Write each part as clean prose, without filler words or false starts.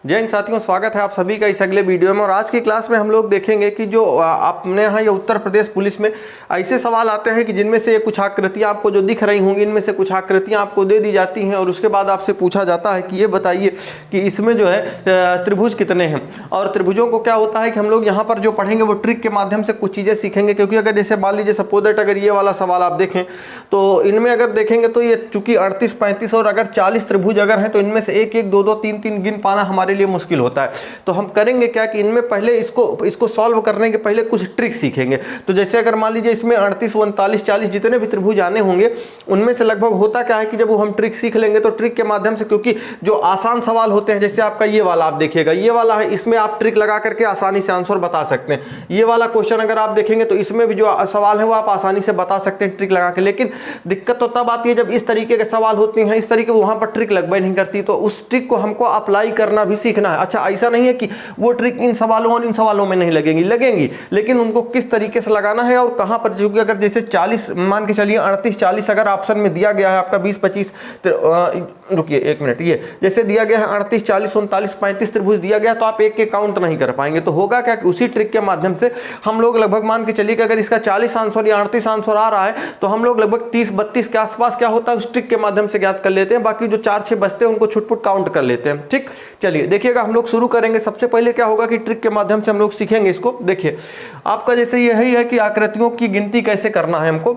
जय हिंद साथियों, स्वागत है आप सभी का इस अगले वीडियो में। और आज की क्लास में हम लोग देखेंगे कि जो अपने यहाँ ये उत्तर प्रदेश पुलिस में ऐसे सवाल आते हैं कि जिनमें से कुछ आकृतियाँ आपको जो दिख रही होंगी, इनमें से कुछ आकृतियाँ आपको दे दी जाती हैं और उसके बाद आपसे पूछा जाता है कि ये बताइए कि इसमें जो है त्रिभुज कितने हैं। और त्रिभुजों को क्या होता है कि हम लोग यहाँ पर जो पढ़ेंगे वो ट्रिक के माध्यम से कुछ चीज़ें सीखेंगे। क्योंकि अगर जैसे मान लीजिए सपोज दैट अगर ये वाला सवाल आप देखें तो इनमें अगर देखेंगे तो ये चूंकि 38, 35 और अगर 40 त्रिभुज अगर हैं तो इनमें से 1, 1, 2, 2, 3, 3 गिन पाना हमारे लिए मुश्किल होता है। तो हम करेंगे क्या कि इनमें पहले इसको सॉल्व करने के पहले कुछ ट्रिक सीखेंगे। तो जैसे अगर मान लीजिए इसमें 38, 39, 40 जितने भी त्रिभुज आने होंगे उनमें से लगभग होता क्या है कि जब वो हम ट्रिक सीख लेंगे तो ट्रिक के माध्यम से, क्योंकि जो आसान सवाल होते हैं जैसे आपका ये वाला आप देखिएगा, ये वाला है, इसमें आप ट्रिक लगा करके आसानी से आंसर बता सकते हैं। ये वाला क्वेश्चन अगर आप देखेंगे तो इसमें भी जो सवाल है वो आप आसानी से बता सकते हैं ट्रिक लगा के। लेकिन दिक्कत तो तब आती है जब इस तरीके के सवाल होते हैं, इस तरीके वहां पर ट्रिक लगभग नहीं करती, तो उस ट्रिक को हमको अप्लाई करना भी सीखना है। अच्छा, ऐसा नहीं है कि वो ट्रिक इन सवालों और इन सवालों में नहीं लगेंगी, लेकिन उनको किस तरीके से लगाना है और कहां पर। क्योंकि अगर जैसे 40 मान के चलिए 38, 40 अगर ऑप्शन में दिया गया है आपका 20, 25, रुकिए एक मिनट, ये जैसे दिया गया है 38, 40, 39, 35 त्रिभुज दिया गया तो आप एक के काउंट नहीं कर पाएंगे। तो होगा क्या कि उसी ट्रिक के माध्यम से हम लोग लगभग मान के चलिए कि अगर इसका 40 आंसर या 38 आंसर आ रहा है तो हम लोग लगभग 30, 32 के आसपास क्या होता है उस ट्रिक के माध्यम से ज्ञात कर लेते हैं। बाकी जो 4, 6 बचते हैं उनको छुटपुट काउंट कर लेते हैं। ठीक, चलिए देखिएगा हम लोग शुरू करेंगे। सबसे पहले क्या होगा कि ट्रिक के माध्यम से हम लोग सीखेंगे इसको। देखिए आपका जैसे यही है कि आकृतियों की गिनती कैसे करना है, हमको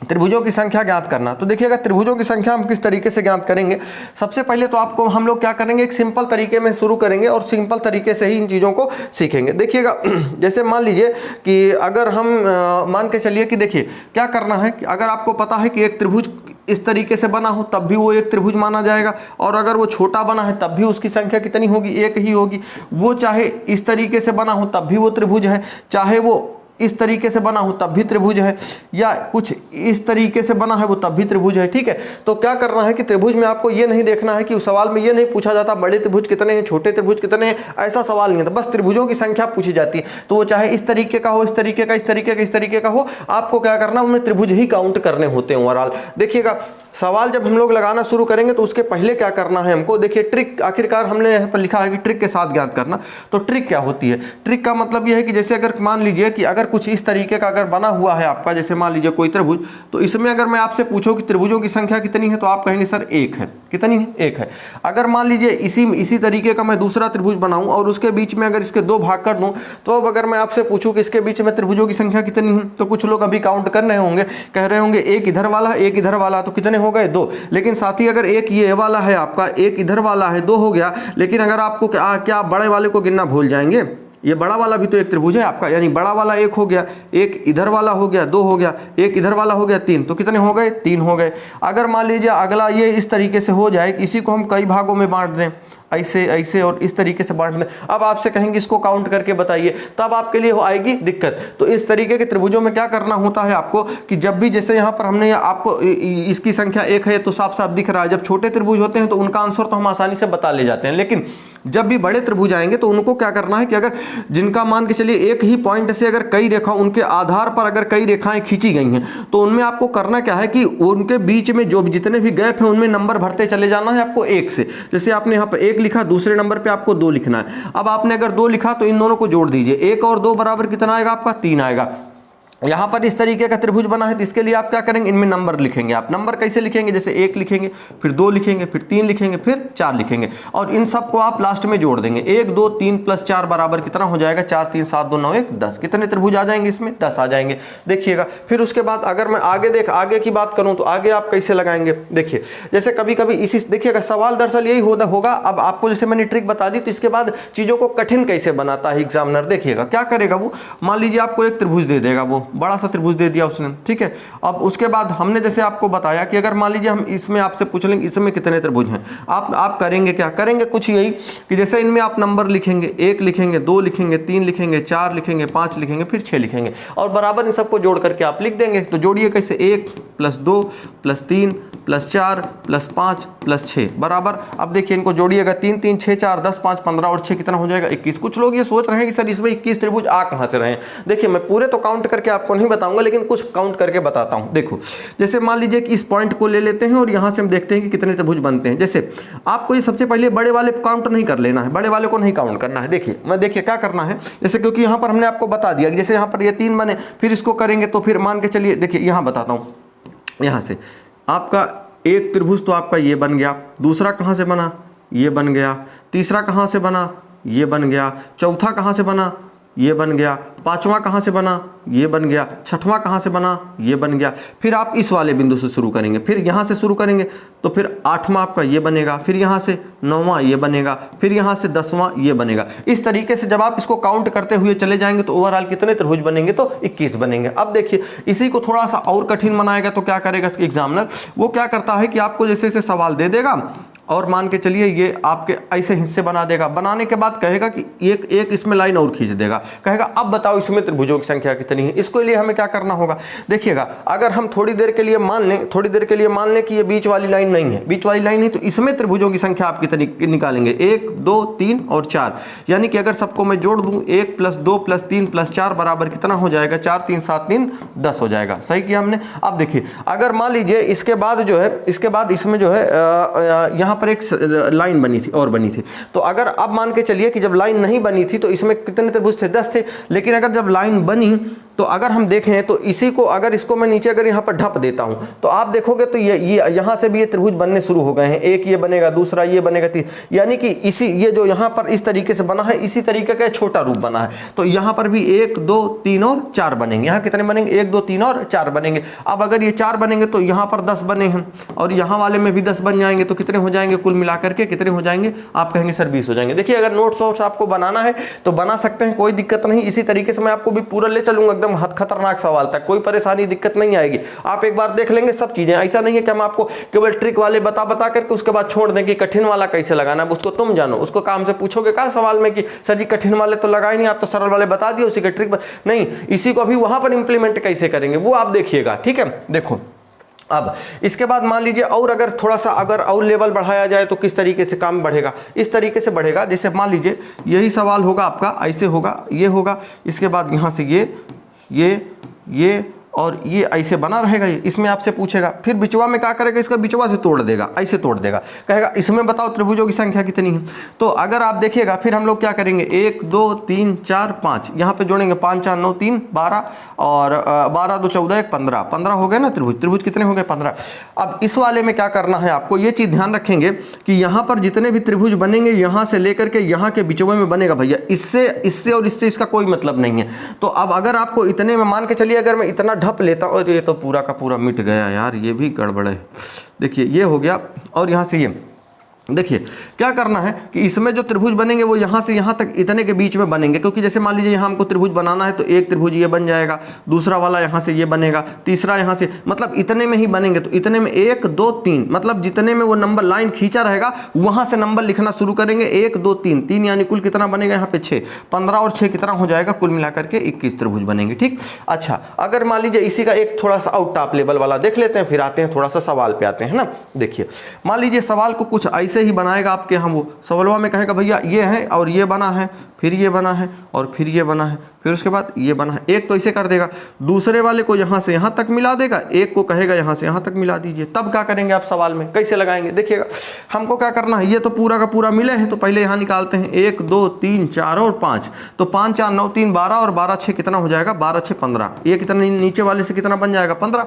त्रिभुजों की संख्या ज्ञात करना। तो देखिएगा त्रिभुजों की संख्या हम किस तरीके से ज्ञात करेंगे। सबसे पहले तो आपको हम लोग क्या करेंगे, एक सिंपल तरीके में शुरू करेंगे और सिंपल तरीके से ही इन चीज़ों को सीखेंगे। देखिएगा जैसे मान लीजिए कि अगर हम मान के चलिए कि देखिए क्या करना है कि अगर आपको पता है कि एक त्रिभुज इस तरीके से बना हो तब भी वो एक त्रिभुज माना जाएगा, और अगर वो छोटा बना है तब भी उसकी संख्या कितनी होगी, एक ही होगी। वो चाहे इस तरीके से बना हो तब भी वो त्रिभुज है, चाहे वो इस तरीके से बना हो तब भी त्रिभुज है, या कुछ इस तरीके से बना है वो तब भी त्रिभुज है। ठीक है, तो क्या करना है कि त्रिभुज में आपको ये नहीं देखना है कि उस सवाल में ये नहीं पूछा जाता बड़े त्रिभुज कितने हैं, छोटे त्रिभुज कितने हैं, ऐसा सवाल नहीं है। बस त्रिभुजों की संख्या पूछी जाती है। तो वो चाहे इस तरीके का हो, इस तरीके का, इस तरीके का, इस तरीके का हो, आपको क्या करना है उनमें त्रिभुज ही काउंट करने होते हैं ओवरऑल। देखिएगा सवाल जब हम लोग लगाना शुरू करेंगे तो उसके पहले क्या करना है हमको, देखिए ट्रिक आखिरकार हमने यहाँ पर लिखा है कि ट्रिक के साथ ज्ञात करना। तो ट्रिक क्या होती है, ट्रिक का मतलब यह है कि जैसे अगर मान लीजिए कि अगर कुछ इस तरीके का अगर बना हुआ है आपका, जैसे मान लीजिए कोई त्रिभुज, तो इसमें अगर मैं आपसे पूछूं कि त्रिभुजों की संख्या कितनी है तो आप कहेंगे सर एक है। कितनी है, एक है। अगर मान लीजिए इसी तरीके का मैं दूसरा त्रिभुज बनाऊं और उसके बीच में अगर इसके 2 भाग कर दूं, तो अब अगर मैं आपसे पूछूं कि इसके बीच में त्रिभुजों की संख्या कितनी है, तो कुछ लोग अभी काउंट कर रहे होंगे, कह रहे होंगे एक इधर वाला है, एक इधर वाला, तो कितने हो गए, 2। लेकिन साथ ही अगर एक ये वाला है आपका, एक इधर वाला है, 2 हो गया। लेकिन अगर आपको क्या बड़े वाले को गिनना भूल जाएंगे, ये बड़ा वाला भी तो एक त्रिभुज है आपका, यानी बड़ा वाला 1 हो गया, एक इधर वाला हो गया 2 हो गया, एक इधर वाला हो गया 3, तो कितने हो गए, 3 हो गए। अगर मान लीजिए अगला ये इस तरीके से हो जाए, इसी को हम कई भागों में बांट दें, ऐसे ऐसे और इस तरीके से बांट दें, अब आपसे कहेंगे इसको काउंट करके बताइए, तब आपके लिए आएगी दिक्कत। तो इस तरीके के त्रिभुजों में क्या करना होता है आपको कि जब भी जैसे यहाँ पर हमने आपको इसकी संख्या 1 है तो साफ साफ दिख रहा है। जब छोटे त्रिभुज होते हैं तो उनका आंसर तो हम आसानी से बता ले जाते हैं, लेकिन जब भी बड़े त्रिभुज आएंगे तो उनको क्या करना है कि अगर जिनका मान के चलिए एक ही पॉइंट से अगर कई रेखा, उनके आधार पर अगर कई रेखाएं खींची गई हैं, तो उनमें आपको करना क्या है कि उनके बीच में जो जितने भी गैप हैं उनमें नंबर भरते चले जाना है आपको 1 से। जैसे आपने यहाँ पर 1 लिखा, दूसरे नंबर पे आपको 2 लिखना है। अब आपने अगर 2 लिखा तो इन दोनों को जोड़ दीजिए, 1 और 2 बराबर कितना आएगा आपका, 3 आएगा। यहाँ पर इस तरीके का त्रिभुज बना है तो इसके लिए आप क्या करेंगे, इनमें नंबर लिखेंगे। आप नंबर कैसे लिखेंगे, जैसे 1 लिखेंगे, फिर 2 लिखेंगे, फिर 3 लिखेंगे, फिर 4 लिखेंगे, और इन सबको आप लास्ट में जोड़ देंगे। 1, 2, 3 + 4 बराबर कितना हो जाएगा, 4, 3, 7, 2, 9, 1, 10। कितने त्रिभुज आ जाएंगे इसमें, 10 आ जाएंगे। देखिएगा फिर उसके बाद अगर मैं आगे की बात करूँ तो आगे आप कैसे लगाएंगे। देखिए जैसे कभी कभी इसी, देखिएगा सवाल दरअसल यही होगा। अब आपको जैसे मैंने ट्रिक बता दी तो इसके बाद चीज़ों को कठिन कैसे बनाता है एग्जामिनर। देखिएगा क्या करेगा वो, मान लीजिए आपको एक त्रिभुज दे देगा, वो बड़ा सा त्रिभुज दे दिया उसने, ठीक है। अब उसके बाद हमने जैसे आपको बताया कि अगर मान लीजिए हम इसमें आपसे पूछ लेंगे इसमें कितने त्रिभुज हैं, आप करेंगे क्या, करेंगे कुछ यही कि जैसे इनमें आप नंबर लिखेंगे, 1 लिखेंगे, 2 लिखेंगे, 3 लिखेंगे, 4 लिखेंगे, 5 लिखेंगे, फिर 6 लिखेंगे, और बराबर इन सबको जोड़ करके आप लिख देंगे। तो जोड़िए कैसे, 1 + 2 + 3 प्लस 4 प्लस 5 प्लस 6 बराबर, अब देखिए इनको जोड़िएगा 3 3 6 4 10 5 15 और 6 कितना हो जाएगा 21। कुछ लोग ये सोच रहे हैं कि सर इसमें 21 त्रिभुज आ कहाँ से रहे हैं। देखिए मैं पूरे तो काउंट करके आपको नहीं बताऊंगा, लेकिन कुछ काउंट करके बताता हूं। देखो जैसे मान लीजिए कि इस पॉइंट को ले लेते हैं और यहां से हम देखते हैं कि कितने त्रिभुज बनते हैं। जैसे आपको ये सबसे पहले बड़े वाले काउंट नहीं कर लेना है, बड़े वाले को नहीं काउंट करना है। देखिए क्या करना है, जैसे क्योंकि यहां पर हमने आपको बता दिया कि जैसे यहां पर ये 3 बने, फिर इसको करेंगे तो फिर मान के चलिए, देखिए यहां बताता हूं, यहां से आपका एक त्रिभुज तो आपका ये बन गया, दूसरा कहां से बना, ये बन गया, तीसरा कहां से बना, ये बन गया, चौथा कहां से बना, ये बन गया, पांचवा कहां से बना, ये बन गया, छठवां कहां से बना, ये बन गया। फिर आप इस वाले बिंदु से शुरू करेंगे, फिर यहां से शुरू करेंगे तो फिर 8वां आपका ये बनेगा, फिर यहां से 9वां ये बनेगा, फिर यहां से 10वां ये बनेगा। इस तरीके से जब आप इसको काउंट करते हुए चले जाएंगे तो ओवरऑल कितने त्रिभुज बनेंगे, तो 21 बनेंगे। अब देखिए इसी को थोड़ा सा और कठिन बनाएगा तो क्या करेगा एग्जामिनर, वो क्या करता है कि आपको जैसे जैसे सवाल दे देगा और मान के चलिए ये आपके ऐसे हिस्से बना देगा, बनाने के बाद कहेगा कि एक एक इसमें लाइन और खींच देगा, कहेगा अब बताओ इसमें त्रिभुजों की संख्या कितनी है। इसके लिए हमें क्या करना होगा, देखिएगा अगर हम थोड़ी देर के लिए मान लें कि ये बीच वाली लाइन नहीं है, बीच वाली लाइन नहीं, तो इसमें त्रिभुजों की संख्या आप कितनी निकालेंगे, 1 2 3 और 4। यानी कि अगर सबको मैं जोड़ दूं 1 + 2 + 3 + 4 बराबर कितना हो जाएगा, 4 3 7 3 10 हो जाएगा। सही किया हमने। अब देखिए अगर मान लीजिए इसके बाद जो है, इसके बाद इसमें जो है यहाँ पर एक लाइन बनी थी, तो अगर अब मान के चलिए कि जब लाइन नहीं बनी थी तो इसमें कितने त्रिभुज थे, 10 थे। लेकिन अगर जब लाइन बनी तो अगर हम देखें तो इसी को अगर इसको मैं नीचे अगर यहाँ पर ढप देता हूँ तो आप देखोगे तो ये यहाँ से भी ये त्रिभुज बनने शुरू हो गए हैं। एक ये बनेगा, दूसरा ये बनेगा, यानी कि इसी ये जो यहाँ पर इस तरीके से बना है, इसी तरीके का छोटा रूप बना है। तो यहाँ पर भी 1 2 3 और 4 बनेंगे। यहाँ कितने बनेंगे, 1 2 3 और 4 बनेंगे। अब अगर ये 4 बनेंगे तो यहाँ पर 10 बने हैं और यहाँ वाले में भी 10 बन जाएंगे, तो कितने हो जाएंगे कुल मिलाकर के, कितने हो जाएंगे, आप कहेंगे सर 20 हो जाएंगे। देखिए अगर नोट्स वोट्स आपको बनाना है तो बना सकते हैं, कोई दिक्कत नहीं। इसी तरीके से मैं आपको भी पूरा ले चलूंगा एकदम खतरनाक सवाल तक, कोई परेशानी दिक्कत नहीं आएगी। आप एक बार देख लेंगे सब चीजें, ऐसा नहीं है कि हम आपको केवल ट्रिक वाले बता करके उसके बाद छोड़ दें कि कठिन वाला कैसे लगाना है, उसको तुम जानो। उसको काम से पूछोगे क्या सवाल में कि सर जी कठिन वाले तो लगाए नहीं, आप तो सरल वाले बता दिए, उसी का ट्रिक नहीं, इसी को भी वहां पर इंप्लीमेंट कैसे करेंगे वो आप देखिएगा। ठीक है, देखो अब इसके बाद मान लीजिए और अगर थोड़ा सा अगर और लेवल बढ़ाया जाए तो किस तरीके से काम बढ़ेगा, इस तरीके से बढ़ेगा। जैसे मान लीजिए यही सवाल होगा आपका, ऐसे होगा, ये होगा, इसके बाद यहाँ से ये और ये ऐसे बना रहेगा। ये इसमें आपसे पूछेगा, फिर बिचवा में क्या करेगा, इसका बिचवा से तोड़ देगा, ऐसे तोड़ देगा, कहेगा इसमें बताओ त्रिभुजों की संख्या कितनी है। तो अगर आप देखिएगा फिर हम लोग क्या करेंगे, 1 2 3 4 5 यहाँ पे जोड़ेंगे, 5 4 9 3 12 और 12 2 14 1 15, 15 हो गए ना त्रिभुज कितने हो गए, 15। अब इस वाले में क्या करना है आपको, ये चीज़ ध्यान रखेंगे कि यहाँ पर जितने भी त्रिभुज बनेंगे यहाँ से लेकर के यहाँ के बिचवे में बनेगा भैया, इससे और इससे इसका कोई मतलब नहीं है। तो अब अगर आपको इतने में मान के चलिए अगर मैं इतना ढप लेता हूँ, और ये तो पूरा का पूरा मिट गया यार, ये भी गड़बड़ है। देखिए ये हो गया और यहाँ से ये देखिए क्या करना है कि इसमें जो त्रिभुज बनेंगे वो यहाँ से यहाँ तक इतने के बीच में बनेंगे, क्योंकि जैसे मान लीजिए यहाँ हमको त्रिभुज बनाना है तो एक त्रिभुज ये बन जाएगा, दूसरा वाला यहाँ से ये बनेगा, तीसरा यहाँ से, मतलब इतने में ही बनेंगे। तो इतने में 1 2 3 मतलब जितने में वो नंबर लाइन खींचा रहेगा वहाँ से नंबर लिखना शुरू करेंगे, 1 2 3 3 यानी कुल कितना बनेगा यहाँ पे 6, 15 और 6 कितना हो जाएगा, कुल मिलाकर के 21 त्रिभुज बनेंगे। ठीक, अच्छा अगर मान लीजिए इसी का एक थोड़ा सा आउट टॉप लेवल वाला देख लेते हैं, फिर आते हैं थोड़ा सा सवाल पे आते हैं ना। देखिए मान लीजिए सवाल को कुछ ऐसे ही बनाएगा आपके, हम वो सवालवा में कहेगा भैया ये है और ये बना है, फिर ये बना है और फिर ये बना है, फिर उसके बाद ये बना है। एक तो इसे कर देगा, दूसरे वाले को यहाँ से यहाँ तक मिला देगा, एक को कहेगा यहाँ से यहाँ तक मिला दीजिए। तब क्या करेंगे आप सवाल में कैसे लगाएंगे, देखिएगा हमको क्या करना है, ये तो पूरा का पूरा मिले हैं तो पहले यहाँ निकालते हैं, 1 2 3 4 और 5, तो 5 4 9 3 12 और 12 6 कितना हो जाएगा, 12 6 15। ये कितना नीचे वाले से कितना बन जाएगा, 15।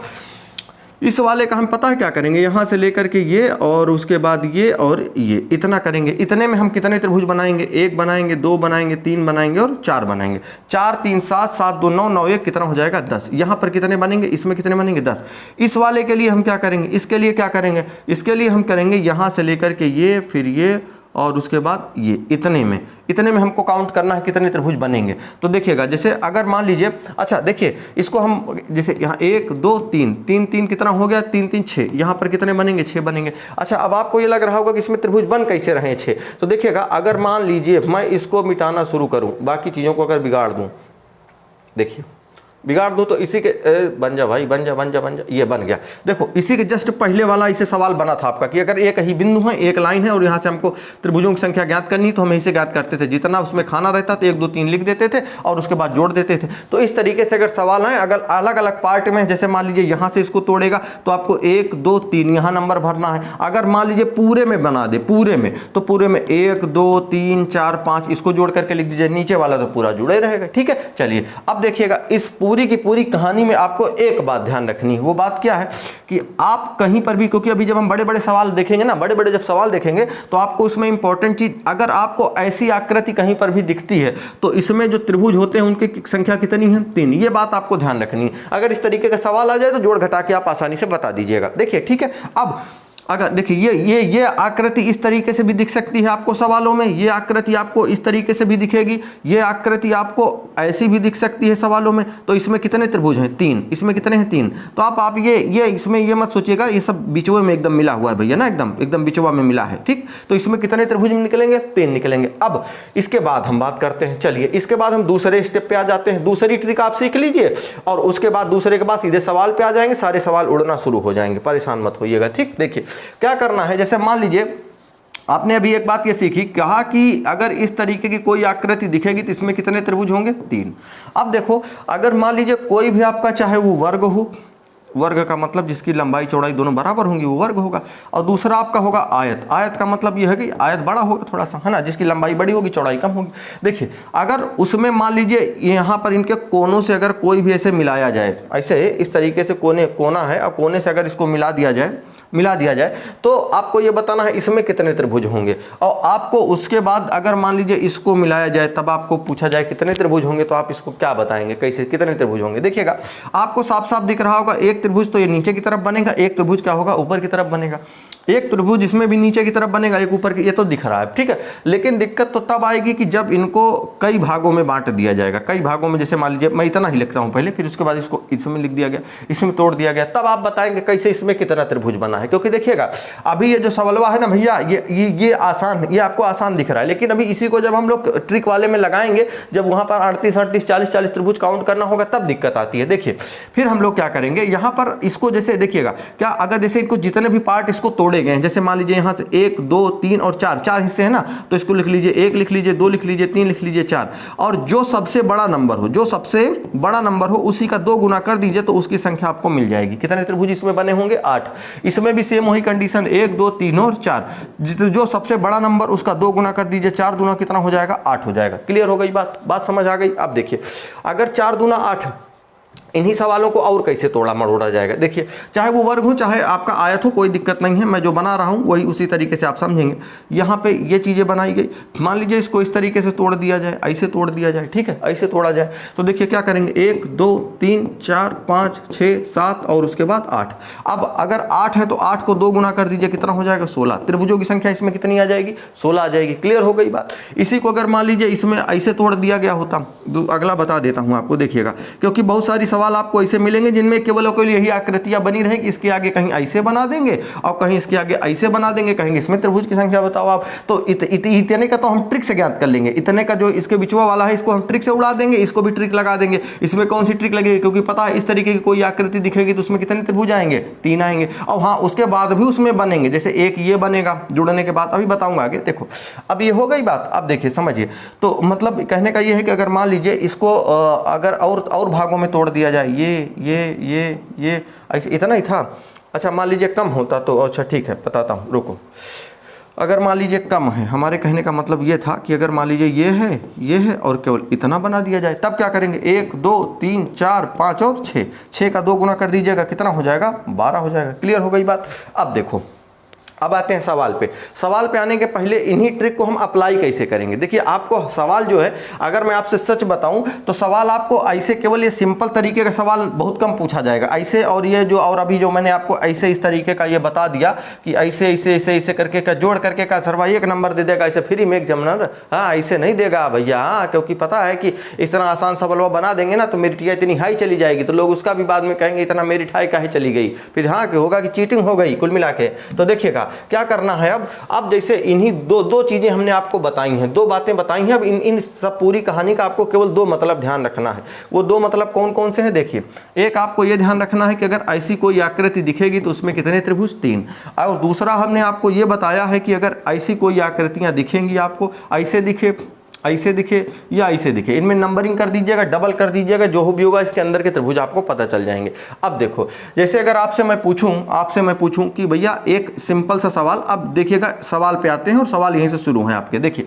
इस वाले का हम पता है क्या करेंगे, यहाँ से लेकर के ये और उसके बाद ये और ये इतना करेंगे। इतने में हम कितने त्रिभुज बनाएंगे, 1 बनाएंगे, 2 बनाएंगे, 3 बनाएंगे और 4 बनाएंगे। 4 3 7 7 2 9 9 1 कितना हो जाएगा, 10। यहाँ पर कितने बनेंगे, इसमें कितने बनेंगे, 10। इस वाले के लिए हम क्या करेंगे, इसके लिए क्या करेंगे, इसके लिए हम करेंगे यहाँ से लेकर के ये, फिर ये और उसके बाद ये, इतने में हमको काउंट करना है कितने त्रिभुज बनेंगे। तो देखिएगा जैसे अगर मान लीजिए, अच्छा देखिए इसको हम जैसे यहाँ 1 2 3 3 3 कितना हो गया, 3 3 6, यहाँ पर कितने बनेंगे, 6 बनेंगे। अच्छा अब आपको ये लग रहा होगा कि इसमें त्रिभुज बन कैसे रहे 6, तो देखिएगा अगर मान लीजिए मैं इसको मिटाना शुरू करूँ, बाकी चीज़ों को अगर बिगाड़ दूँ, देखिए बिगाड़ दूं तो इसी के बन जा भाई, बन जा बन जा बन जा, ये बन गया। देखो इसी के जस्ट पहले वाला इसे सवाल बना था आपका कि अगर एक ही बिंदु है, एक लाइन है और यहाँ से हमको त्रिभुजों की संख्या ज्ञात करनी, तो हम इसे ज्ञात करते थे, जितना उसमें खाना रहता था 1 2 3 लिख देते थे और उसके बाद जोड़ देते थे। तो इस तरीके से अगर सवाल है, अगर अलग अलग पार्ट में, जैसे मान लीजिए यहाँ से इसको तोड़ेगा तो आपको 1 2 3 यहाँ नंबर भरना है। अगर मान लीजिए पूरे में बना दे, पूरे में, तो पूरे में 1 2 3 4 5 इसको जोड़ करके लिख दीजिए, नीचे वाला तो पूरा जुड़े रहेगा। ठीक है, चलिए अब देखिएगा इस पूरी की पूरी कहानी में आपको एक बात ध्यान रखनी है। वो बात क्या है कि आप कहीं पर भी, क्योंकि अभी जब हम बड़े बड़े सवाल देखेंगे ना, बड़े बड़े जब सवाल देखेंगे तो आपको इसमें इंपॉर्टेंट चीज, अगर आपको ऐसी आकृति कहीं पर भी दिखती है तो इसमें जो त्रिभुज होते हैं उनकी संख्या कितनी है? 3। ये बात आपको ध्यान रखनी है। अगर इस तरीके का सवाल आ जाए तो जोड़ घटा के आप आसानी से बता दीजिएगा। देखिए ठीक है, अब अगर देखिए ये आकृति इस तरीके से भी दिख सकती है आपको सवालों में, ये आकृति आपको इस तरीके से भी दिखेगी, ये आकृति आपको ऐसी भी दिख सकती है सवालों में। तो इसमें कितने त्रिभुज हैं? 3। इसमें कितने हैं? 3। तो आप ये इसमें ये मत सोचिएगा ये सब बिचवे में एकदम मिला हुआ है भैया ना, एकदम बिचवा में मिला है। ठीक, तो इसमें कितने त्रिभुज निकलेंगे? 3 निकलेंगे। अब इसके बाद हम बात करते हैं, चलिए इसके बाद हम दूसरे स्टेप पे आ जाते हैं। दूसरी ट्रिक आप सीख लीजिए और उसके बाद दूसरे के बाद सीधे सवाल पे आ जाएंगे, सारे सवाल उड़ना शुरू हो जाएंगे, परेशान मत होइएगा। ठीक, देखिए क्या करना है, जैसे मान लीजिए आपने अभी एक बात ये सीखी, कहा कि अगर इस तरीके की कोई आकृति दिखेगी तो इसमें कितने त्रिभुज होंगे? 3। अब देखो अगर मान लीजिए कोई भी आपका चाहे वो वर्ग हो, वर्ग का मतलब जिसकी लंबाई चौड़ाई दोनों बराबर होंगी वो वर्ग होगा, और दूसरा आपका होगा आयत। आयत का मतलब ये है कि आयत बड़ा होगा थोड़ा सा, है ना, जिसकी लंबाई बड़ी होगी चौड़ाई कम होगी। देखिए अगर उसमें मान लीजिए यहाँ पर इनके कोनों से अगर कोई भी ऐसे मिलाया जाए, ऐसे इस तरीके से कोना है और कोने से अगर इसको मिला दिया जाए तो आपको ये बताना है इसमें कितने त्रिभुज होंगे। और आपको उसके बाद अगर मान लीजिए इसको मिलाया जाए, तब आपको पूछा जाए कितने त्रिभुज होंगे, तो आप इसको क्या बताएंगे, कैसे, कितने त्रिभुज होंगे? देखिएगा आपको साफ साफ दिख रहा होगा, एक त्रिभुज तो ये नीचे की तरफ बनेगा, एक त्रिभुज क्या होगा, ऊपर की तरफ बनेगा। एक त्रिभुज इसमें भी नीचे की तरफ बनेगा, एक ऊपर की, ये तो दिख रहा है। ठीक है, लेकिन दिक्कत तो तब आएगी कि जब इनको कई भागों में बांट दिया जाएगा, कई भागों में, जैसे मान लीजिए मैं इतना ही लिखता हूँ पहले, फिर उसके बाद इसको इसमें लिख दिया गया, इसमें तोड़ दिया गया, तब आप बताएंगे कैसे इसमें कितना त्रिभुज बना है। क्योंकि देखिएगा अभी ये जो सवालवा है ना भैया, ये आसान, ये आपको आसान दिख रहा है, लेकिन अभी इसी को जब हम लोग ट्रिक वाले में लगाएंगे, जब वहां पर 38 38 40 40 त्रिभुज काउंट करना होगा, तब दिक्कत आती है। देखिए फिर हम लोग क्या करेंगे, यहाँ पर इसको जैसे देखिएगा क्या, अगर जैसे इनको जितने भी पार्ट इसको तोड़े गए हैं, जैसे मान लीजिए यहाँ से 1 2 3 और 4 हिस्से हैं ना, तो इसको लिख लीजिए, 1 लिख लीजिए, 2 लिख लीजिए, 3 लिख लीजिए, 4, और जो सबसे बड़ा नंबर हो, उसी का 2 गुना कर दीजिए तो उसकी संख्या आपको मिल जाएगी। कितने त्रिभुज इसमें बने होंगे? 8। इसमें भी सेम वही कंडीशन, 1 2 3 और 4, जो सबसे बड़ा नंबर उसका 2 गुना कर दीजिए, 4 दूना कितना हो जाएगा? 8 हो जाएगा। क्लियर हो गई बात समझ आ गई? अब देखिए अगर 4 दूना 8, इन्हीं सवालों को और कैसे तोड़ा मरोड़ा जाएगा। देखिए चाहे वो वर्ग हो चाहे आपका आयत हो, कोई दिक्कत नहीं है, मैं जो बना रहा हूँ वही उसी तरीके से आप समझेंगे। यहाँ पे ये चीज़ें बनाई गई, मान लीजिए इसको इस तरीके से तोड़ दिया जाए, ऐसे तोड़ दिया जाए, ठीक है, ऐसे तोड़ा जाए, तो देखिए क्या करेंगे, 1 2 3 4 5 6 7 और उसके बाद 8। अब अगर 8 है तो 8 को 2 गुना कर दीजिए, कितना हो जाएगा? 16। त्रिभुजों की संख्या इसमें कितनी आ जाएगी? 16 आ जाएगी। क्लियर हो गई बात? इसी को अगर मान लीजिए इसमें ऐसे तोड़ दिया गया होता, अगला बता देता हूँ आपको, देखिएगा, क्योंकि बहुत सारी सवाल आपको ऐसे मिलेंगे जिनमें केवल और केवल यही आकृतियां बनी रहेगी, इसके आगे कहीं ऐसे बना देंगे और कहीं इसके आगे ऐसे बना देंगे, कहेंगे इसमें त्रिभुज की संख्या बताओ आप। तो इतने का तो हम ट्रिक से ज्ञात कर लेंगे, इतने का जो इसके बिचवा वाला है इसको हम ट्रिक से उड़ा देंगे, इसको भी ट्रिक लगा देंगे। इसमें कौन सी ट्रिक लगेगी? क्योंकि पता है इस तरीके की कोई आकृति दिखेगी तो उसमें कितने त्रिभुज आएंगे? 3 आएंगे। और हाँ, उसके बाद भी उसमें बनेंगे, जैसे एक ये बनेगा जुड़ने के बाद, अभी बताऊंगा आगे। देखो अब ये हो गई बात, अब देखिए समझिए, तो मतलब कहने का ये है कि अगर मान लीजिए इसको अगर और भागों में तोड़ दिया जाए, ये ऐसे इतना ही था। अच्छा मान लीजिए कम होता तो, अच्छा ठीक है बताता हूँ, रुको। अगर मान लीजिए कम है, हमारे कहने का मतलब ये था कि अगर मान लीजिए ये है और केवल इतना बना दिया जाए, तब क्या करेंगे, 1 2 3 4 5 और 6 का 2 गुना कर दीजिएगा, कितना हो जाएगा? 12 हो जाएगा। क्लियर हो गई बात? अब देखो, अब आते हैं सवाल पे। सवाल पे आने के पहले इन्हीं ट्रिक को हम अप्लाई कैसे करेंगे। देखिए आपको सवाल जो है, अगर मैं आपसे सच बताऊं तो सवाल आपको ऐसे केवल ये सिंपल तरीके का सवाल बहुत कम पूछा जाएगा ऐसे, और ये जो और अभी जो मैंने आपको ऐसे इस तरीके का ये बता दिया कि ऐसे करके का जोड़ करके का सरवा 1 नंबर दे देगा ऐसे फ्री में एग्जामिनर। हाँ ऐसे नहीं देगा भैया, हाँ, क्योंकि पता है कि इस तरह आसान सवाल बना देंगे ना तो मेरिटिया इतनी हाई चली जाएगी, तो लोग उसका भी बाद में कहेंगे इतना मेरिट हाई काहे चली गई, फिर हाँ कि होगा कि चीटिंग हो गई कुल मिला के। तो देखिएगा क्या करना है अब जैसे इन्हीं दो चीज़ें हमने आपको बताई हैं, दो बातें बताई हैं। अब इन सब पूरी कहानी का आपको केवल दो मतलब ध्यान रखना है। वो दो मतलब कौन कौन से हैं देखिए, एक आपको ये ध्यान रखना है कि अगर ऐसी कोई आकृति दिखेगी तो उसमें कितने त्रिभुज, 3। और दूसरा हमने आपको ये बताया है कि अगर ऐसी कोई आकृतियाँ दिखेंगी आपको, ऐसे दिखे, ऐसे दिखे या ऐसे दिखे, इनमें नंबरिंग कर दीजिएगा, डबल कर दीजिएगा, जो भी होगा इसके अंदर के त्रिभुज आपको पता चल जाएंगे। अब देखो, जैसे अगर आपसे मैं पूछूं कि भैया एक सिंपल सा सवाल, अब देखिएगा सवाल पे आते हैं और सवाल यहीं से शुरू है आपके। देखिए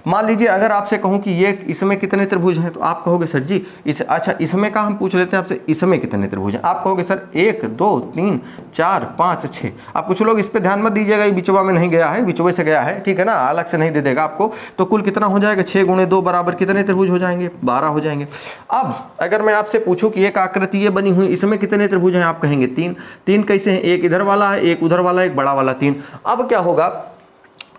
मान लीजिए अगर आपसे कहूं कि ये इसमें कितने त्रिभुज हैं, तो आप कहोगे सर जी अच्छा इसमें का हम पूछ लेते हैं आपसे, इसमें कितने त्रिभुज हैं। आप कहोगे सर 1 2 3 4 5 6। अब कुछ लोग इस पर ध्यान मत दीजिएगा, ये बिचवा में नहीं गया है, बिचवे से गया है, ठीक है ना, अलग से नहीं दे देगा आपको। तो कुल कितना हो जाएगा, 6 गुणे 2 बराबर कितने त्रिभुज हो जाएंगे, 12 हो जाएंगे। अब अगर मैं आपसे पूछूं कि एक आकृति ये बनी हुई, इसमें कितने त्रिभुज हैं, आप कहेंगे 3। 3 कैसे हैं, एक इधर वाला है, एक उधर वाला, एक बड़ा वाला, 3। अब क्या होगा,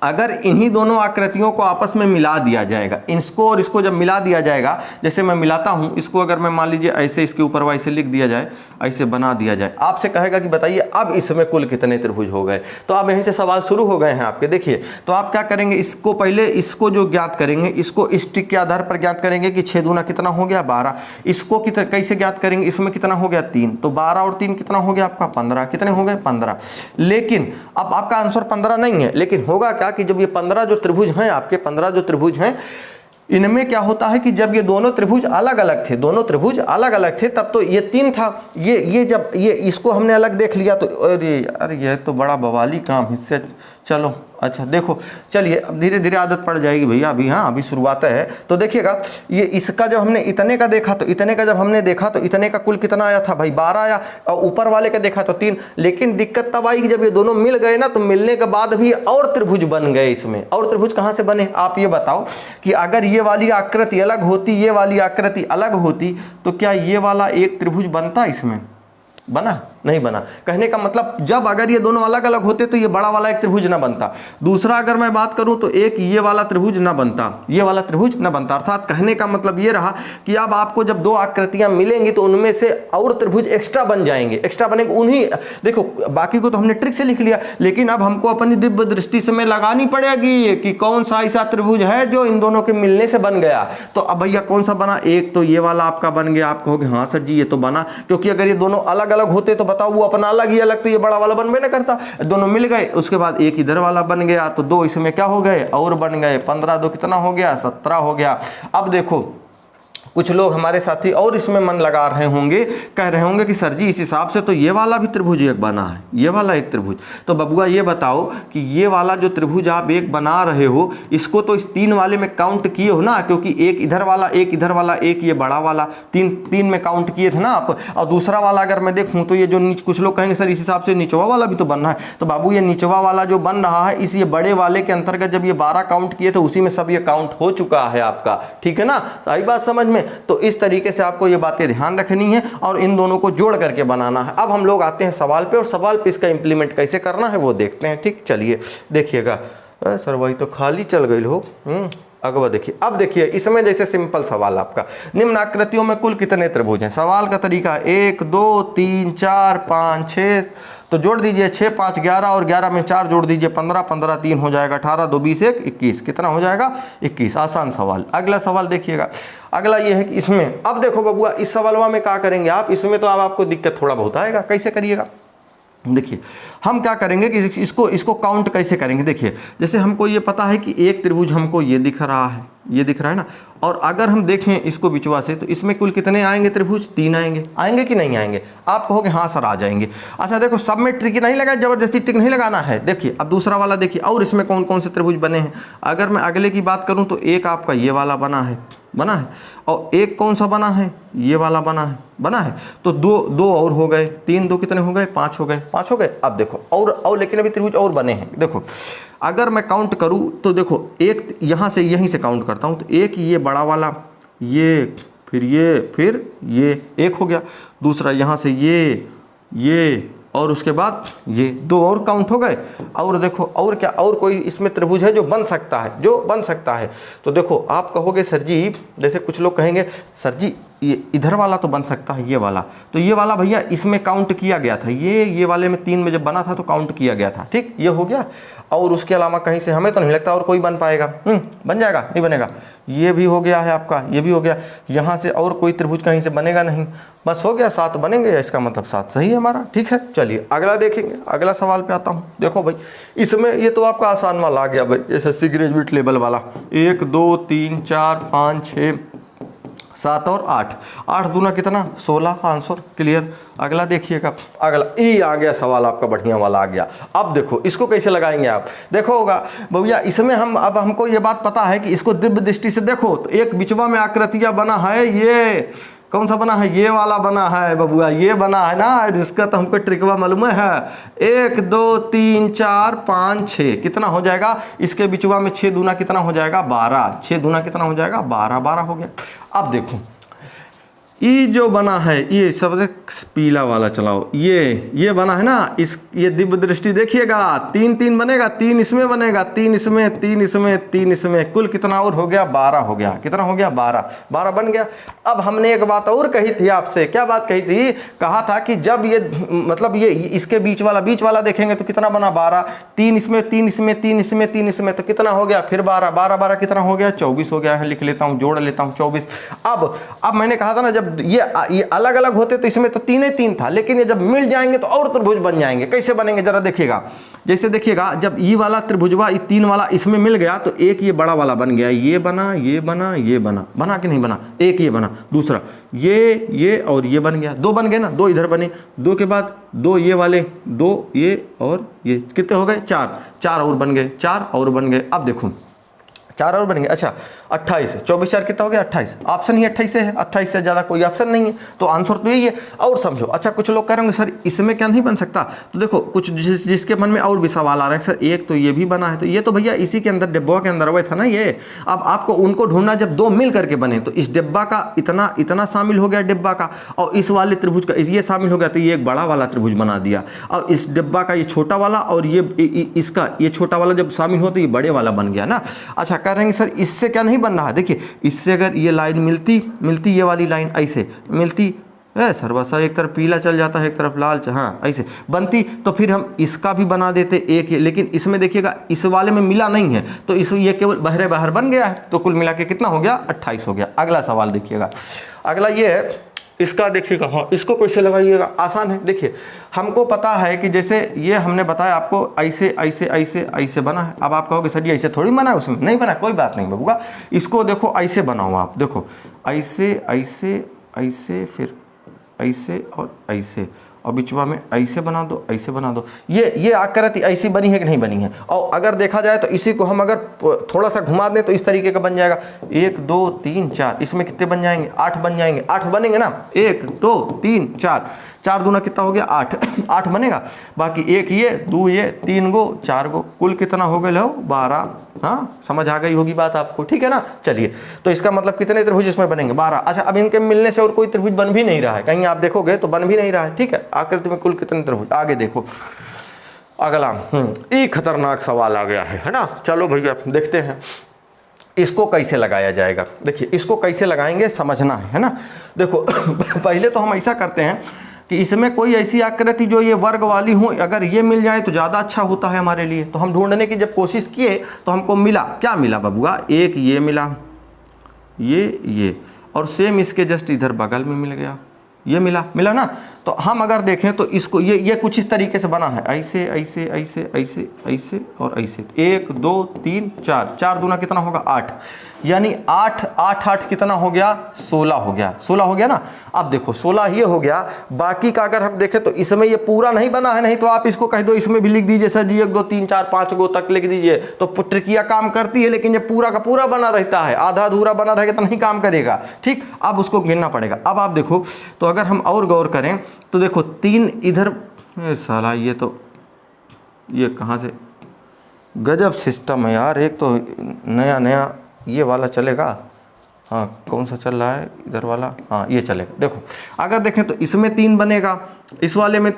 अगर इन्हीं दोनों आकृतियों को आपस में मिला दिया जाएगा, इसको और इसको जब मिला दिया जाएगा, जैसे मैं मिलाता हूं इसको, अगर मैं मान लीजिए ऐसे इसके ऊपर वैसे लिख दिया जाए, ऐसे बना दिया जाए, आपसे कहेगा कि बताइए अब इसमें कुल कितने त्रिभुज हो गए। तो अब यहीं से सवाल शुरू हो गए हैं आपके। देखिए तो आप क्या करेंगे, इसको पहले इसको जो ज्ञात करेंगे, इसको इस टिक के आधार पर ज्ञात करेंगे कि 6 दूना कितना हो गया, 12। इसको कैसे ज्ञात करेंगे, इसमें कितना हो गया, 3। तो 12 और 3 कितना हो गया आपका, 15। कितने हो गए, 15। लेकिन अब आपका आंसर 15 नहीं है, लेकिन होगा क्या कि जब ये 15 जो त्रिभुज हैं आपके, 15 जो त्रिभुज हैं, इनमें क्या होता है कि जब ये दोनों त्रिभुज अलग अलग थे, दोनों त्रिभुज अलग अलग थे, तब तो ये 3 था। ये जब ये इसको हमने अलग देख लिया तो अरे ये तो बड़ा बवाली काम हिस्से। चलो अच्छा देखो, चलिए अब धीरे धीरे आदत पड़ जाएगी भैया, अभी हाँ अभी शुरुआत है। तो देखिएगा ये इसका जब हमने इतने का देखा, तो इतने का जब हमने देखा तो इतने का कुल कितना आया था भाई, 12 आया, और ऊपर वाले का देखा तो 3। लेकिन दिक्कत तब आई कि जब ये दोनों मिल गए ना, तो मिलने के बाद भी और त्रिभुज बन गए इसमें। और त्रिभुज कहाँ से बने, आप ये बताओ कि अगर ये वाली आकृति अलग होती, ये वाली आकृति अलग होती, तो क्या ये वाला एक त्रिभुज बनता, इसमें बना नहीं बना। कहने का मतलब जब अगर ये दोनों अलग अलग होते तो ये बड़ा वाला एक त्रिभुज ना बनता। दूसरा अगर मैं बात करूं तो एक ये वाला त्रिभुज ना बनता, ये वाला त्रिभुज ना बनता। अर्थात कहने का मतलब ये रहा कि अब आपको जब दो आकृतियां मिलेंगी तो उनमें से और त्रिभुज एक्स्ट्रा बन जाएंगे, एक्स्ट्रा बनेंगे। उन्हीं देखो बाकी को तो हमने ट्रिक से लिख लिया, लेकिन अब हमको अपनी दिव्य दृष्टि से में लगानी पड़ेगी कि कौन सा ऐसा त्रिभुज है जो इन दोनों के मिलने से बन गया। तो अब भैया कौन सा बना, एक तो ये वाला आपका बन गया। आप कहोगे हाँ सर जी ये तो बना, क्योंकि अगर ये दोनों अलग अलग होते तो बताओ वो अपना अलग ही अलग, तो ये बड़ा वाला बनबे ना करता। दोनों मिल गए, उसके बाद एक इधर वाला बन गया, तो 2 इसमें क्या हो गए और बन गए। 15 2 कितना हो गया, 17 हो गया। अब देखो कुछ लोग हमारे साथी और इसमें मन लगा रहे होंगे, कह रहे होंगे कि सर जी इस हिसाब से तो ये वाला भी त्रिभुज एक बना है, ये वाला एक त्रिभुज। तो बबुआ ये बताओ कि ये वाला जो त्रिभुज आप एक बना रहे हो, इसको तो इस 3 वाले में काउंट किए हो ना, क्योंकि एक इधर वाला, एक इधर वाला, एक ये बड़ा वाला, 3 में काउंट किए थे ना आप। और दूसरा वाला अगर मैं देखूँ तो ये जो कुछ लोग कहेंगे सर इस हिसाब से निचवा वाला भी तो बनना है। तो बाबू ये निचवा वाला जो बन रहा है, इस ये बड़े वाले के अंतर्गत जब ये 12 काउंट किए थे उसी में सब ये काउंट हो चुका है आपका, ठीक है ना। आई बात समझ में। तो इस तरीके से आपको ये बातें ध्यान रखनी है और इन दोनों को जोड़ करके बनाना है। अब हम लोग आते हैं सवाल पे, और सवाल पे इसका इंप्लीमेंट कैसे करना है वो देखते हैं। ठीक, चलिए देखिएगा। सर वही तो खाली चल गई हो। अगवा देखिए, अब देखिए इसमें जैसे सिंपल सवाल आपका, निम्न आकृतियों में कुल कितने त्रिभुज हैं। सवाल का तरीका 1 2 3 4 5 6, तो जोड़ दीजिए 6 5 11, और 11 में 4 जोड़ दीजिए 15, 15 3 हो जाएगा 18, 2 20 1 21, कितना हो जाएगा 21। आसान सवाल। अगला सवाल देखिएगा, अगला ये है कि इसमें, अब देखो बबुआ इस सवालवा में क्या करेंगे आप, इसमें तो अब आपको दिक्कत थोड़ा बहुत आएगा। कैसे करिएगा, देखिए हम क्या करेंगे कि इसको काउंट कैसे करेंगे। देखिए जैसे हमको ये पता है कि एक त्रिभुज हमको ये दिख रहा है, ये दिख रहा है ना, और अगर हम देखें इसको बिचवा से तो इसमें कुल कितने आएंगे त्रिभुज, 3 आएंगे। आएंगे कि नहीं आएंगे, आप कहोगे हाँ सर आ जाएंगे। अच्छा देखो सब में ट्रिक नहीं लगा, जबरदस्ती ट्रिक नहीं लगाना है। देखिए अब दूसरा वाला देखिए, और इसमें कौन कौन से त्रिभुज बने हैं। अगर मैं अगले की बात करूँ तो एक आपका ये वाला बना है, और एक कौन सा बना है, ये वाला बना है। तो दो और हो गए, 3 2 कितने हो गए, 5 हो गए। अब देखो और लेकिन अभी त्रिभुज और बने हैं। देखो अगर मैं काउंट करूं तो देखो एक यहाँ से यहीं से काउंट करता हूं, तो एक ये बड़ा वाला, ये फिर ये एक हो गया। दूसरा यहाँ से ये और उसके बाद ये 2 और काउंट हो गए। और देखो और क्या, और कोई इसमें त्रिभुज है जो बन सकता है, तो देखो आप कहोगे सर जी, जैसे कुछ लोग कहेंगे सर जी ये इधर वाला तो बन सकता है, ये वाला, तो ये वाला भैया इसमें काउंट किया गया था, ये वाले में 3 में जब बना था तो काउंट किया गया था, ठीक, ये हो गया। और उसके अलावा कहीं से हमें तो नहीं लगता और कोई बन पाएगा, बन जाएगा, नहीं बनेगा, ये भी हो गया है आपका, ये भी हो गया, यहाँ से और कोई त्रिभुज कहीं से बनेगा नहीं, बस हो गया, 7 बनेंगे, इसका मतलब 7 सही है हमारा, ठीक है। चलिए अगला देखेंगे, अगला सवाल पे आता हूँ। देखो भाई इसमें ये तो आपका आसान वाला आ गया भाई, SSC ग्रेजुएट लेवल वाला, 1 2 3 4 5 6 7 और 8, 8 दूना कितना 16, आंसर क्लियर। अगला देखिएगा, अगला ये आ गया सवाल आपका बढ़िया वाला आ गया। अब देखो इसको कैसे लगाएंगे आप, देखो होगा भैया इसमें हम, अब हमको ये बात पता है कि इसको दिव्य दृष्टि से देखो तो एक बिचवा में आकृतियाँ बना है, ये कौन सा बना है, ये वाला बना है बबुआ, ये बना है ना, जिसका तो हमको ट्रिकवा मालूम है, 1 2 3 4 5 6 कितना हो जाएगा, इसके बिचवा में 6 दूना कितना हो जाएगा 12, 6 दूना कितना हो जाएगा 12, 12 हो गया। अब देखो ये जो बना है, ये सबसे पीला वाला चलाओ, ये बना है ना, इस ये दिव्य दृष्टि देखिएगा, 3 3 बनेगा, 3 इसमें बनेगा, 3 इसमें, 3 इसमें, 3 इसमें, कुल कितना और हो गया 12 हो गया, कितना हो गया 12, 12 बन गया। अब हमने एक बात और कही थी आपसे, क्या बात कही थी, कहा था कि जब ये मतलब ये इसके बीच वाला देखेंगे तो कितना बना 12, 3 इसमें, 3 इसमें, 3 इसमें, 3 इसमें, तो कितना हो गया फिर 12, 12 12 कितना हो गया 24 हो गया है, लिख लेता हूँ, जोड़ लेता हूँ 24। अब मैंने कहा था ना जब ये अलग अलग होते तो इसमें तो 3 ही 3 था, लेकिन ये जब मिल जाएंगे तो और त्रिभुज बन जाएंगे। कैसे बनेंगे जरा देखिएगा, जैसे देखिएगा जब ये वाला त्रिभुजवा ये 3 वाला इसमें मिल गया तो एक ये बड़ा वाला बन गया, ये बना, ये बना, ये बना, बना कि नहीं बना, एक ये बना, दूसरा ये और ये बन गया, 2 बन गए ना, 2 इधर बने, 2 के बाद 2 ये वाले, 2 ये और ये, कितने हो गए 4, 4 और बन गए, 4 और बन गए। अब देखो 4 और बनेंगे, अच्छा 28 है, 24 4 कितना हो गया 28, ऑप्शन ही 28 है, 28 से ज़्यादा कोई ऑप्शन नहीं है, तो आंसर तो यही है। और समझो, अच्छा कुछ लोग कह रहे होंगे सर इसमें क्या नहीं बन सकता, तो देखो कुछ जिसके मन में और भी सवाल आ रहे हैं, सर एक तो ये भी बना है, तो ये तो भैया इसी के अंदर डिब्बा के अंदर हुआ था ना ये। अब आपको उनको ढूंढना, जब 2 मिल करके बने तो इस डिब्बा का इतना शामिल हो गया डिब्बा का, और इस वाले त्रिभुज का ये शामिल हो गया, तो ये एक बड़ा वाला त्रिभुज बना दिया, और इस डिब्बा का ये छोटा वाला और ये इसका ये छोटा वाला जब शामिल हो तो ये बड़े वाला बन गया ना। अच्छा कह रहे हैं सर इससे क्या नहीं बन रहा है, देखिए इससे अगर ये लाइन मिलती ये वाली लाइन ऐसे मिलती है सर, बस एक तरफ पीला चल जाता है एक तरफ लाल, हाँ ऐसे बनती, तो फिर हम इसका भी बना देते एक, लेकिन इसमें देखिएगा इस वाले में मिला नहीं है, तो इस ये केवल बहरे बाहर बन गया है, तो कुल मिला के कितना हो गया 28 हो गया। अगला सवाल देखिएगा, अगला ये है, इसका देखिएगा, हाँ इसको कैसे लगाइएगा, आसान है। देखिए हमको पता है कि जैसे ये हमने बताया आपको ऐसे ऐसे ऐसे ऐसे बना है, अब आप कहोगे सर ये ऐसे थोड़ी बना है, उसमें नहीं बना, कोई बात नहीं बबूगा, इसको देखो ऐसे बनाओ आप, देखो ऐसे ऐसे ऐसे फिर ऐसे और ऐसे, और बिचवा में ऐसे बना दो, ऐसे बना दो, ये आकृति ऐसी बनी है कि नहीं बनी है। और अगर देखा जाए तो इसी को हम अगर थोड़ा सा घुमा दें तो इस तरीके का बन जाएगा, 1 2 3 4, इसमें कितने बन जाएंगे 8 बन जाएंगे, 8 बनेंगे ना, 1 2 3 4, 4 दूना कितना हो गया 8, 8 बनेगा, बाकी 1 ये 2 ये 3 गो 4 गो, कुल कितना हो गया 12। हाँ समझ आ गई होगी बात आपको, ठीक है ना। चलिए तो इसका मतलब कितने त्रिभुज इसमें बनेंगे 12। अच्छा अब इनके मिलने से और कोई त्रिभुज बन भी नहीं रहा है, कहीं आप देखोगे तो बन भी नहीं रहा है, ठीक है। आकृति में कुल कितने त्रिभुज, आगे देखो अगला एक खतरनाक सवाल आ गया है ना। चलो भैया देखते हैं इसको कैसे लगाया जाएगा। देखिए इसको कैसे लगाएंगे समझना है ना। देखो पहले तो हम ऐसा करते हैं कि इसमें कोई ऐसी आकृति जो ये वर्ग वाली हो, अगर ये मिल जाए तो ज़्यादा अच्छा होता है हमारे लिए। तो हम ढूंढने की जब कोशिश किए तो हमको मिला, क्या मिला बबुआ, एक ये मिला, ये और सेम इसके जस्ट इधर बगल में मिल गया, ये मिला ना। तो हम अगर देखें तो इसको ये कुछ इस तरीके से बना है, ऐसे ऐसे ऐसे ऐसे ऐसे और ऐसे, 1 2 3 4, 4 दूना कितना होगा 8, यानी 8 8 8 कितना हो गया 16 हो गया, 16 हो गया ना। अब देखो 16 ये हो गया, बाकी का अगर हम देखें तो इसमें ये पूरा नहीं बना है, नहीं तो आप इसको कह दो इसमें भी लिख दीजिए सर जी 1 2 3 4 5 गो तक लिख दीजिए, तो ट्रिकिया काम करती है। लेकिन ये पूरा का पूरा बना रहता है, आधा अधूरा बना रहेगा तो नहीं काम करेगा, ठीक। अब उसको गिनना पड़ेगा। अब आप देखो तो अगर हम और गौर करें तो देखो 3 इधर, साला ये तो ये कहाँ से, गजब सिस्टम है यार। एक तो नया ये वाला चलेगा, हाँ कौन सा चल रहा है इधर वाला, हाँ ये चलेगा। देखो अगर देखें तो इसमें 3 बनेगा, इस वाले में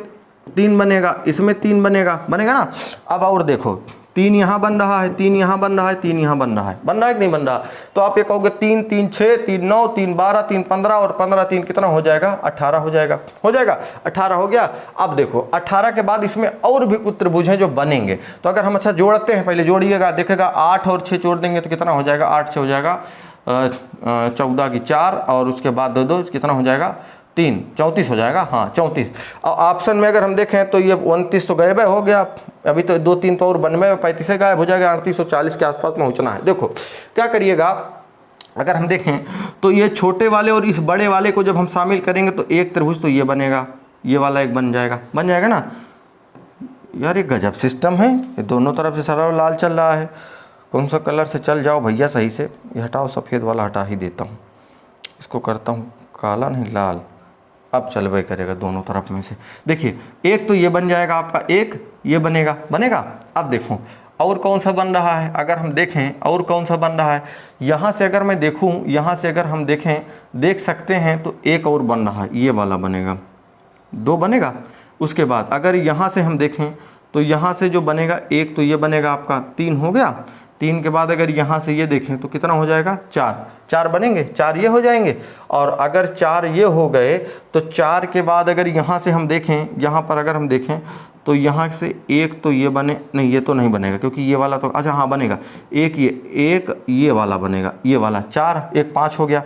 3 बनेगा, इसमें 3 बनेगा ना। अब और देखो 3 यहाँ बन रहा है, 3 यहाँ बन रहा है, 3 यहाँ बन रहा है, बन रहा है कि नहीं बन रहा? तो आप ये कहोगे 3 3 6, 3 9, 3 12, 3 15 और 15 3 कितना हो जाएगा? 18 हो जाएगा। हो जाएगा, 18 हो गया। अब देखो 18 के बाद इसमें और भी कुछ त्रिभुज हैं जो बनेंगे। तो अगर हम अच्छा जोड़ते हैं, पहले जोड़िएगा, देखेगा 8 और 6 जोड़ देंगे तो कितना हो जाएगा? 8 से हो जाएगा 14 की 4 और उसके बाद 2 कितना हो जाएगा? 3, 34 हो जाएगा। हाँ 34। और ऑप्शन में अगर हम देखें तो ये 29 तो गायब हो गया, अभी तो 2 3 तो और 92, 35 से गायब हो जाएगा, 3840 के आसपास पहुंचना है। देखो क्या करिएगा, अगर हम देखें तो ये छोटे वाले और इस बड़े वाले को जब हम शामिल करेंगे तो एक त्रिभुज तो ये बनेगा, ये वाला एक बन जाएगा ना यार। ये गजब सिस्टम है, ये दोनों तरफ से सारा लाल चल रहा है। कौन सा कलर से चल जाओ भैया सही से, ये हटाओ, सफ़ेद वाला हटा ही देता हूँ, इसको करता हूँ काला नहीं लाल। अब चलवे करेगा दोनों तरफ में से। देखिए एक तो ये बन जाएगा आपका, एक ये बनेगा। अब देखो और कौन सा बन रहा है, अगर हम देखें और कौन सा बन रहा है, यहाँ से अगर मैं देखूँ, यहाँ से अगर हम देखें, देख सकते हैं तो एक और बन रहा है, ये वाला बनेगा, 2 बनेगा। उसके बाद अगर यहाँ से हम देखें तो यहाँ से जो बनेगा एक तो ये बनेगा आपका, 3 हो गया। 3 के बाद अगर यहाँ से ये देखें तो कितना हो जाएगा? 4 बनेंगे, 4 ये हो जाएंगे। और अगर 4 ये हो गए तो 4 के बाद अगर यहाँ से हम देखें, यहाँ पर अगर हम देखें तो यहाँ से एक तो ये बने, नहीं ये तो नहीं बनेगा क्योंकि ये वाला तो, अच्छा हाँ बनेगा, एक ये वाला बनेगा, ये वाला 4, 1 5 हो गया।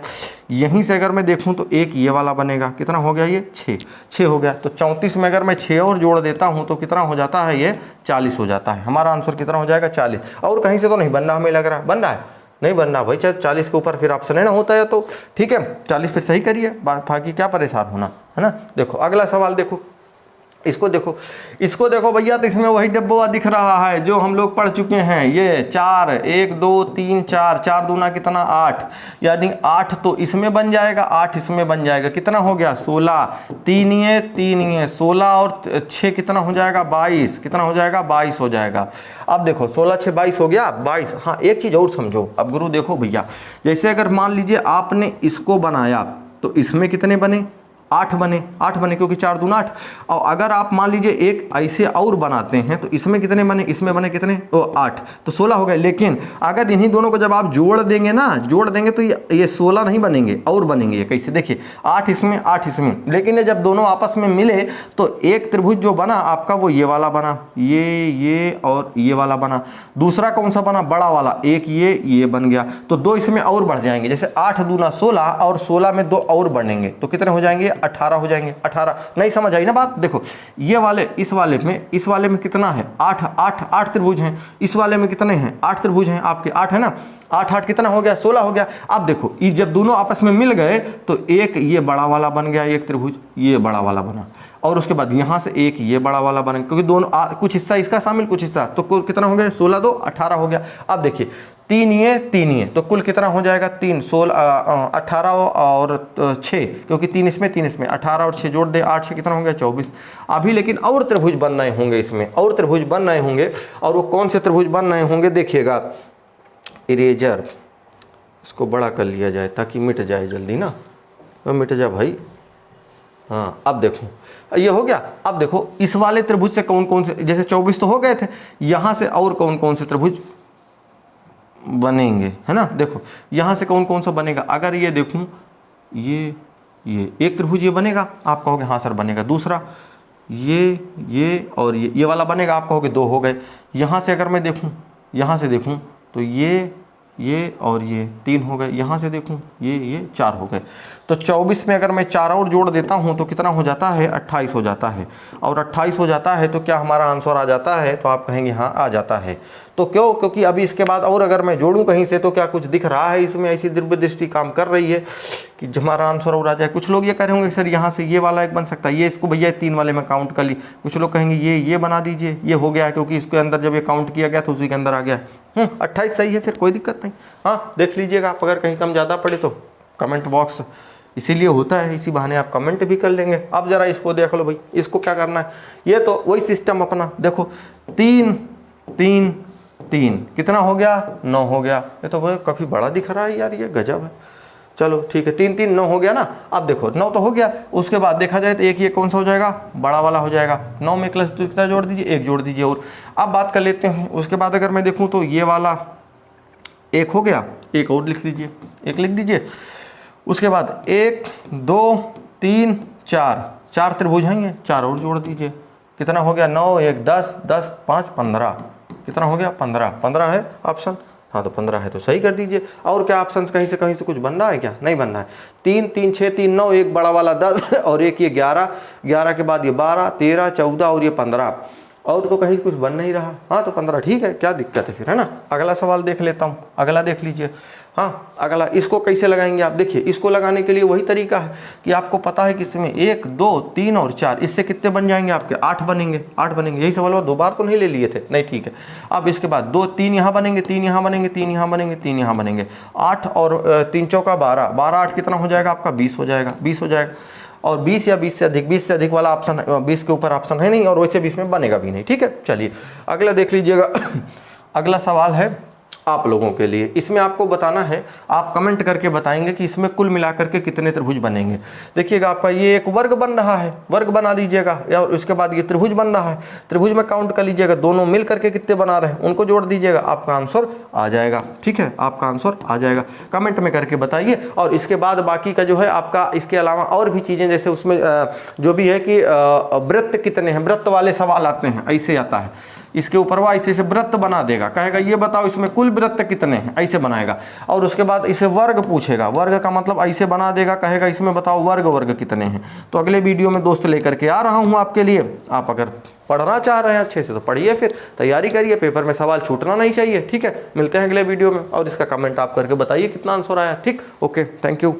यहीं से अगर मैं देखूं तो एक ये वाला बनेगा, कितना हो गया? ये 6 हो गया। तो 34 में अगर मैं 6 और जोड़ देता हूं तो कितना हो जाता है? ये 40 हो जाता है। हमारा आंसर कितना हो जाएगा? 40। और कहीं से तो नहीं बन रहा, हमें लग रहा है बन रहा है, नहीं बन रहा भाई। चाहे 40 के ऊपर फिर ऑप्शन है ना होता है तो ठीक है, 40 फिर सही करिए, बाकी क्या परेशान होना है ना। देखो अगला सवाल देखो, इसको देखो भैया, तो इसमें वही डब्बा दिख रहा है जो हम लोग पढ़ चुके हैं। ये 4 1 2 3 4 दूना कितना? 8, यानी 8 तो इसमें बन जाएगा, 8 इसमें बन जाएगा, कितना हो गया? 16। 3 ये 16 और 6 कितना हो जाएगा? 22। कितना हो जाएगा? 22 हो जाएगा। अब देखो 16 6 22 हो गया, 22। हाँ एक चीज़ और समझो अब गुरु, देखो भैया, जैसे अगर मान लीजिए आपने इसको बनाया तो इसमें कितने बने? 8 बने क्योंकि 4 दूना 8। और अगर आप मान लीजिए एक ऐसे और बनाते हैं तो इसमें कितने बने? इसमें बने कितने? 8, तो 16 हो गए। लेकिन अगर इन्हीं दोनों को जब आप जोड़ देंगे तो ये 16 नहीं बनेंगे, और बनेंगे। ये कैसे? देखिए 8 इसमें 8 इसमें, लेकिन ये जब दोनों आपस में मिले तो एक त्रिभुज जो बना आपका वो ये वाला बना, ये और ये वाला बना। दूसरा कौन सा बना? बड़ा वाला, एक ये बन गया। तो 2 इसमें और बढ़ जाएंगे, जैसे 8 दूना 16 और 16 में 2 और बढ़ेंगे तो कितने हो जाएंगे? 18 हो जाएंगे। 18 नहीं समझ आई ना बात? देखो ये वाले इस वाले में कितना है? 8 त्रिभुज हैं। इस वाले में कितने हैं? 8 त्रिभुज हैं आपके, 8 है ना। 8 कितना हो गया? 16 हो गया। अब देखो ये जब दोनों आपस में मिल गए तो एक ये बड़ा वाला बन गया, एक त्रिभुज ये बड़ा वाला बना, और उसके बाद यहाँ से एक ये बड़ा वाला बना, क्योंकि दोनों कुछ हिस्सा इसका शामिल कुछ हिस्सा, तो कुल कितना हो गया? 16 2 18 हो गया। अब देखिए 3 ये तो कुल कितना हो जाएगा? 3 16 18 और 6, क्योंकि 3 इसमें 18 और 6 जोड़ दे, 8 से कितना हो गया? 24। अभी लेकिन और त्रिभुज बन रहे होंगे, इसमें और त्रिभुज बन रहे होंगे। और वो कौन से त्रिभुज बन रहे होंगे देखिएगा, इरेजर इसको बड़ा कर लिया जाए ताकि मिट जाए जल्दी ना, तो मिट जाए भाई। हाँ अब देखो ये हो गया। अब देखो इस वाले त्रिभुज से कौन कौन से, जैसे 24 तो हो गए थे, यहाँ से और कौन कौन से त्रिभुज बनेंगे, है ना। देखो यहाँ से कौन कौन सा बनेगा, अगर ये देखूँ ये एक त्रिभुज ये बनेगा, आप कहोगे हाँ सर बनेगा। दूसरा ये और ये वाला बनेगा, आप कहोगे 2 हो गए। यहाँ से अगर मैं देखूँ, यहाँ से देखूँ तो ये और ये 3 हो गए। यहाँ से देखूँ ये 4 हो गए। तो 24 में अगर मैं 4 और जोड़ देता हूँ तो कितना हो जाता है? 28 हो जाता है। और 28 हो जाता है तो क्या हमारा आंसर आ जाता है? तो आप कहेंगे हाँ आ जाता है। तो क्यों? क्योंकि अभी इसके बाद और अगर मैं जोड़ूं कहीं से तो क्या कुछ दिख रहा है इसमें, ऐसी दिव्य दृष्टि काम कर रही है कि हमारा आंसर और आ जाए। कुछ लोग ये कह रहे होंगे सर यहाँ से ये वाला एक बन सकता है, ये इसको भैया 3 वाले में काउंट कर ली। कुछ लोग कहेंगे ये बना दीजिए, ये हो गया है क्योंकि इसके अंदर जब ये काउंट किया गया तो उसी के अंदर आ गया। 28 सही है, फिर कोई दिक्कत नहीं। हाँ देख लीजिएगा आप, अगर कहीं कम ज़्यादा पड़े तो कमेंट बॉक्स इसीलिए होता है, इसी बहाने आप कमेंट भी कर लेंगे। अब ज़रा इसको देख लो भाई, इसको क्या करना है, ये तो वही सिस्टम अपना। देखो 3 3 3 कितना हो गया? 9 हो गया। ये तो भाई काफ़ी बड़ा दिख रहा है यार, ये गजब है। चलो ठीक है, 3 3 9 हो गया ना। अब देखो 9 तो हो गया, उसके बाद देखा जाए तो एक ये कौन सा हो जाएगा, बड़ा वाला हो जाएगा। 9 में प्लस कितना जोड़ दीजिए, 1 जोड़ दीजिए। और अब बात कर लेते हैं, उसके बाद अगर मैं देखूँ तो ये वाला 1 हो गया, एक और लिख लीजिए, 1 लिख दीजिए। उसके बाद 1 2 3 4, 4 त्रिभुज हैं ये, 4 और जोड़ दीजिए। कितना हो गया, 9 1 10 10 5 15, कितना हो गया 15, 15 है ऑप्शन, हाँ तो 15 है तो सही कर दीजिए। और क्या ऑप्शन कहीं से कुछ बन रहा है क्या, नहीं बन रहा है। 3 3 6 3 9, एक बड़ा वाला 10 और एक ये 11, 11 के बाद ये 12 13 14 और ये 15, और तो कहीं कुछ बन नहीं रहा। हाँ तो 15 ठीक है, क्या दिक्कत है फिर, है ना। अगला सवाल देख लेता हूँ, अगला देख लीजिए। हाँ अगला, इसको कैसे लगाएंगे आप, देखिए इसको लगाने के लिए वही तरीका है कि आपको पता है कि इसमें 1 2 3 और 4, इससे कितने बन जाएंगे आपके, 8 बनेंगे, 8 बनेंगे। यही सवाल 2 बार तो नहीं ले लिए थे, नहीं ठीक है। अब इसके बाद 2 3 यहाँ बनेंगे, 3 यहाँ बनेंगे, 3 यहाँ बनेंगे, 3 यहाँ बनेंगे, 8 और 3 चौका 12, 12 8 कितना हो जाएगा आपका, 20 हो जाएगा, 20 हो जाएगा। और 20 या 20 से अधिक, 20 से अधिक वाला ऑप्शन, 20 के ऊपर ऑप्शन है नहीं, और वैसे 20 में बनेगा भी नहीं, ठीक है। चलिए अगला देख लीजिएगा। अगला सवाल है आप लोगों के लिए, इसमें आपको बताना है, आप कमेंट करके बताएंगे कि इसमें कुल मिलाकर के कितने त्रिभुज बनेंगे। देखिएगा आपका ये एक वर्ग बन रहा है, वर्ग बना दीजिएगा, या उसके बाद ये त्रिभुज बन रहा है, त्रिभुज में काउंट कर लीजिएगा, दोनों मिल करके कितने बना रहे हैं उनको जोड़ दीजिएगा, आपका आंसर आ जाएगा, ठीक है, आपका आंसर आ जाएगा। कमेंट में करके बताइए। और इसके बाद बाकी का जो है आपका, इसके अलावा और भी चीज़ें, जैसे उसमें जो भी है कि वृत्त कितने हैं, वृत्त वाले सवाल आते हैं, ऐसे आता है, इसके ऊपर वो ऐसे से वृत्त बना देगा, कहेगा ये बताओ इसमें कुल वृत्त कितने हैं, ऐसे बनाएगा। और उसके बाद इसे वर्ग पूछेगा, वर्ग का मतलब ऐसे बना देगा, कहेगा इसमें बताओ वर्ग वर्ग कितने हैं। तो अगले वीडियो में दोस्त लेकर के आ रहा हूँ आपके लिए। आप अगर पढ़ना चाह रहे हैं अच्छे से तो पढ़िए, फिर तैयारी करिए, पेपर में सवाल छूटना नहीं चाहिए, ठीक है। मिलते हैं अगले वीडियो में, और इसका कमेंट आप करके बताइए कितना आंसर आया, ठीक, ओके, थैंक यू।